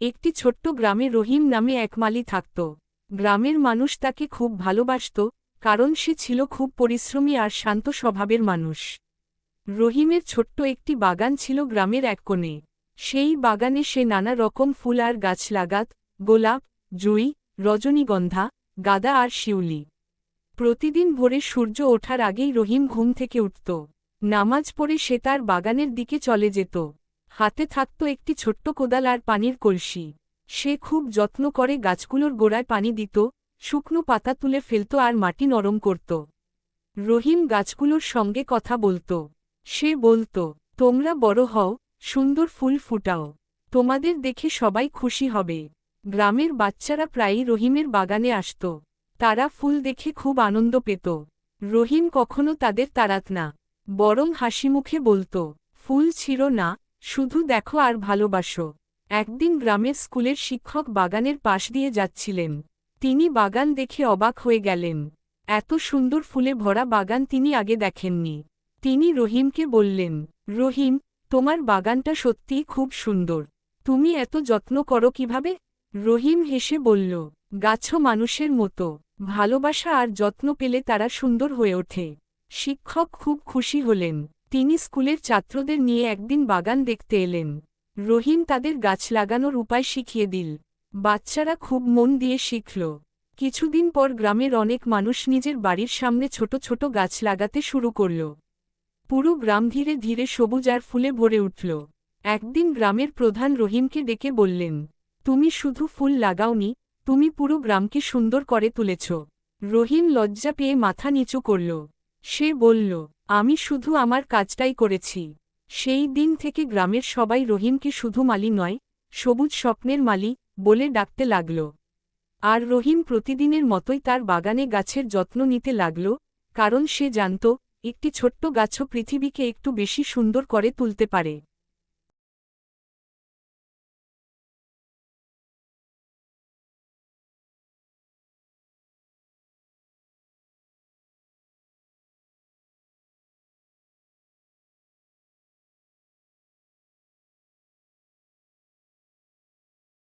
একটি ছোট্ট গ্রামে রহিম নামে এক মালী থাকত। গ্রামের মানুষ তাকে খুব ভালোবাসত, কারণ সে ছিল খুব পরিশ্রমী আর শান্ত স্বভাবের মানুষ। রহিমের ছোট্ট একটি বাগান ছিল গ্রামের এক কোণে। সেই বাগানে সে নানা রকম ফুল আর গাছ লাগাত, গোলাপ, জুঁই, রজনীগন্ধা, গাঁদা আর শিউলি। প্রতিদিন ভোরে সূর্য ওঠার আগেই রহিম ঘুম থেকে উঠত। নামাজ পড়ে সে তার বাগানের দিকে চলে যেত। হাতে থাকত একটি ছোট্ট কোদাল আর পানির কলসি। সে খুব যত্ন করে গাছগুলোর গোড়ায় পানি দিত, শুকনো পাতা তুলে ফেলত আর মাটি নরম করত। রহিম গাছগুলোর সঙ্গে কথা বলত। সে বলত, তোমরা বড় হও, সুন্দর ফুল ফুটাও, তোমাদের দেখে সবাই খুশি হবে। গ্রামের বাচ্চারা প্রায়ই রহিমের বাগানে আসত। তারা ফুল দেখে খুব আনন্দ পেত। রহিম কখনো তাদের তাড়াত না, বরং হাসিমুখে বলত, ফুল ছিঁড়ো না, শুধু দেখো আর ভালোবাসো। একদিন গ্রামের স্কুলের শিক্ষক বাগানের পাশ দিয়ে যাচ্ছিলেন। তিনি বাগান দেখে অবাক হয়ে গেলেন। এত সুন্দর ফুলে ভরা বাগান তিনি আগে দেখেননি। তিনি রহিমকে বললেন, রহিম, তোমার বাগানটা সত্যিই খুব সুন্দর। তুমি এত যত্ন করো কিভাবে? রহিম হেসে বলল, গাছও মানুষের মতো, ভালোবাসা আর যত্ন পেলে তারা সুন্দর হয়ে ওঠে। শিক্ষক খুব খুশি হলেন। তিনি স্কুলের ছাত্রদের নিয়ে একদিন বাগান দেখতে এলেন। রহিম তাদের গাছ লাগানোর উপায় শিখিয়ে দিল। বাচ্চারা খুব মন দিয়ে শিখল। কিছুদিন পর গ্রামের অনেক মানুষ নিজের বাড়ির সামনে ছোট ছোট গাছ লাগাতে শুরু করল। পুরো গ্রাম ধীরে ধীরে সবুজ আর ফুলে ভরে উঠল। একদিন গ্রামের প্রধান রহিমকে ডেকে বললেন, তুমি শুধু ফুল লাগাওনি, তুমি পুরো গ্রামকে সুন্দর করে তুলেছ। রহিম লজ্জা পেয়ে মাথা নিচু করল। সে বলল, আমি শুধু আমার কাজটাই করেছি। সেই দিন থেকে গ্রামের সবাই রহিমকে শুধু মালি নয়, সবুজ স্বপ্নের মালি বলে ডাকতে লাগল। আর রহিম প্রতিদিনের মতোই তার বাগানে গাছের যত্ন নিতে লাগল, কারণ সে জানত, একটি ছোট্ট গাছও পৃথিবীকে একটু বেশি সুন্দর করে তুলতে পারে।